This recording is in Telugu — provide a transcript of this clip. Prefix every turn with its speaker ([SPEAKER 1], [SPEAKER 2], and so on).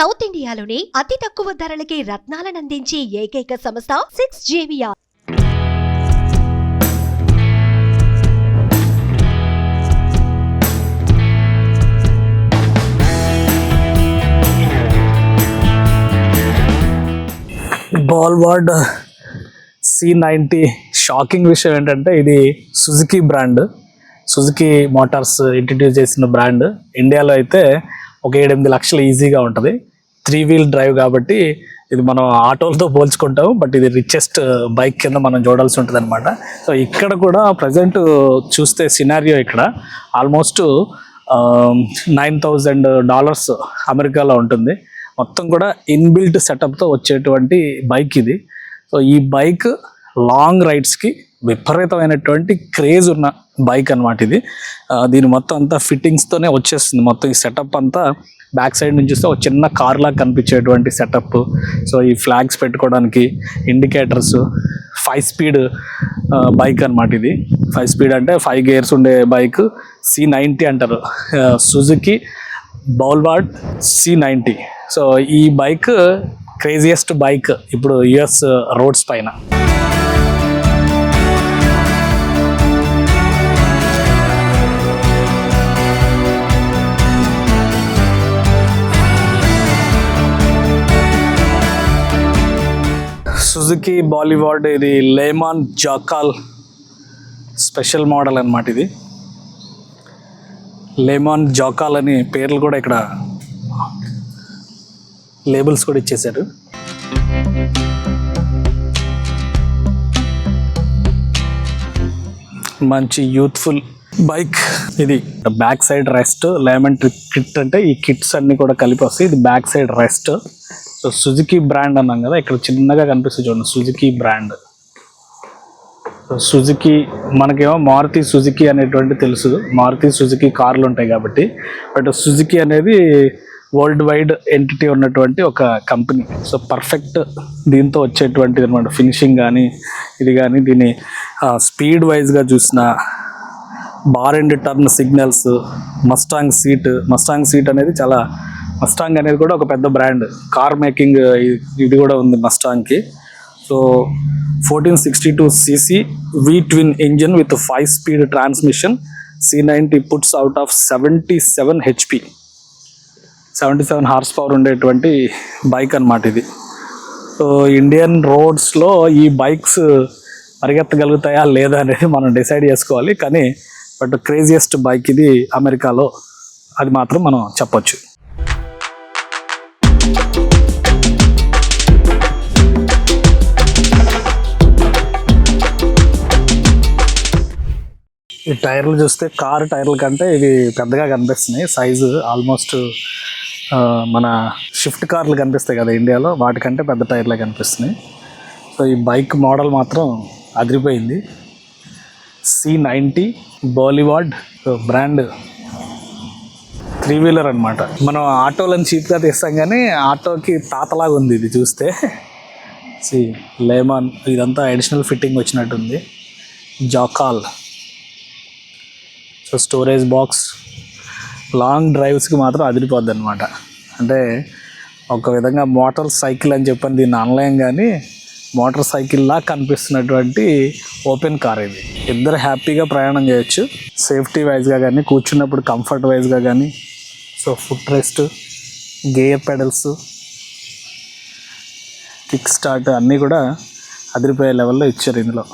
[SPEAKER 1] సౌత్ ఇండియాలోనే అతి తక్కువ ధరలకి రత్నాలను అందించే ఏకైక సంస్థ 6JVR.
[SPEAKER 2] బాల్వార్డ్ C90 షాకింగ్ విషయం ఏంటంటే ఇది Suzuki brand. Suzuki Motors introduce చేసిన బ్రాండ్. ఇండియాలో అయితే ఒక 7-8 లక్షలు ఈజీగా ఉంటుంది. 3 వీల్ డ్రైవ్ కాబట్టి ఇది మనం ఆటోలతో పోల్చుకుంటాం. బట్ ఇది రిచెస్ట్ బైక్ కింద మనం చూడాల్సి ఉంటుంది అనమాట. సో ఇక్కడ కూడా ప్రజెంట్ చూస్తే సినారియో ఇక్కడ ఆల్మోస్ట్ $9,000 అమెరికాలో ఉంటుంది. మొత్తం కూడా ఇన్బిల్ట్ సెటప్తో వచ్చేటువంటి బైక్ ఇది. సో ఈ బైక్ లాంగ్ రైడ్స్కి విపరీతమైనటువంటి క్రేజ్ ఉన్న బైక్ అనమాట ఇది. దీని మొత్తం అంతా ఫిట్టింగ్స్తోనే వచ్చేస్తుంది. మొత్తం ఈ సెటప్ అంతా బ్యాక్ సైడ్ నుంచి చూస్తే ఒక చిన్న కార్ లాగా కనిపించేటువంటి సెటప్. సో ఈ ఫ్లాగ్స్ పెట్టుకోవడానికి ఇండికేటర్స్, 5 స్పీడ్ బైక్ అనమాట ఇది. 5 స్పీడ్ అంటే 5 గేర్స్ ఉండే బైక్. C90 అంటారు, సుజుకి బాల్వార్డ్ C90. సో ఈ బైక్ క్రేజియస్ట్ బైక్ ఇప్పుడు US రోడ్స్ పైన. సుజుకి బాలీవార్డ్ ఇది లేమాన్ జాకాల్ స్పెషల్ మోడల్ అన్నమాట. ఇది లేమాన్ జాకాల్ అని పేర్లు కూడా ఇక్కడ లేబుల్స్ కూడా ఇచ్చేసారు. మంచి యూత్ఫుల్ బైక్ ఇది. బ్యాక్ సైడ్ రెస్ట్, లేమన్ కిట్ అంటే ఈ కిట్స్ అన్ని కూడా కలిపి వస్తాయి. ఇది back side rest. So Suzuki brand అన్నాం కదా, ఇక్కడ చిన్నగా కనిపిస్తుంది చూడండి, సుజుకి బ్రాండ్. సో సుజుకి మనకేమో మారుతి సుజుకి అనేటువంటి తెలుసు, మారుతి సుజుకి కార్లు ఉంటాయి కాబట్టి. బట్ సుజుకి అనేది వరల్డ్ వైడ్ ఎంటిటీ ఉన్నటువంటి ఒక కంపెనీ. సో పర్ఫెక్ట్ దీంతో వచ్చేటువంటిది అనమాట. ఫినిషింగ్ కానీ ఇది కానీ, దీని స్పీడ్ వైజ్గా చూసిన bar and turn signals, Mustang seat అనేది చాలా, మస్టాంగ్ అనేది కూడా ఒక పెద్ద బ్రాండ్, కార్ మేకింగ్ ఇది కూడా ఉంది మస్టాంగ్కి. So 1462cc V twin engine with 5 speed transmission. C90 puts out of 77 HP, 77 horse power ఉండేటువంటి బైక్ అన్నమాట ఇది. సో ఇండియన్ రోడ్స్లో ఈ బైక్స్ పరిగెత్తగలుగుతాయా లేదా అనేది మనం డిసైడ్ చేసుకోవాలి. కానీ బట్ క్రేజియస్ట్ బైక్ ఇది అమెరికాలో, అది మాత్రం మనం చెప్పొచ్చు. ఈ టైర్లు చూస్తే కారు టైర్ల కంటే ఇవి పెద్దగా కనిపిస్తున్నాయి. సైజు ఆల్మోస్ట్ మన షిఫ్ట్ కార్లు కనిపిస్తాయి కదా ఇండియాలో, వాటికంటే పెద్ద టైర్లే కనిపిస్తున్నాయి. సో ఈ బైక్ మోడల్ మాత్రం అదిరిపోయింది. C90 బాలీవార్డ్ బ్రాండ్ 3 వీలర్ అనమాట. మనం ఆటోలను చీప్గా తీస్తాం కానీ ఆటోకి తాతలాగా ఉంది ఇది చూస్తే. లేమాన్ ఇదంతా అడిషనల్ ఫిట్టింగ్ వచ్చినట్టుంది. జాకాల్. సో స్టోరేజ్ బాక్స్, లాంగ్ డ్రైవ్స్కి మాత్రం అదిరిపోద్ది అనమాట. అంటే ఒక విధంగా మోటార్ సైకిల్ అని చెప్పని దీన్ని అనలేం కానీ మోటార్ సైకిల్లా కనిపిస్తున్నటువంటి ఓపెన్ కార్ ఇది. ఇద్దరు హ్యాపీగా ప్రయాణం చేయొచ్చు, సేఫ్టీ వైజ్గా కానీ, కూర్చున్నప్పుడు కంఫర్ట్ వైజ్గా కానీ. So foot rest, gear pedals, kick start అన్నీ కూడా అదిరిపోయే లెవెల్లో ఇచ్చారు ఇందులో.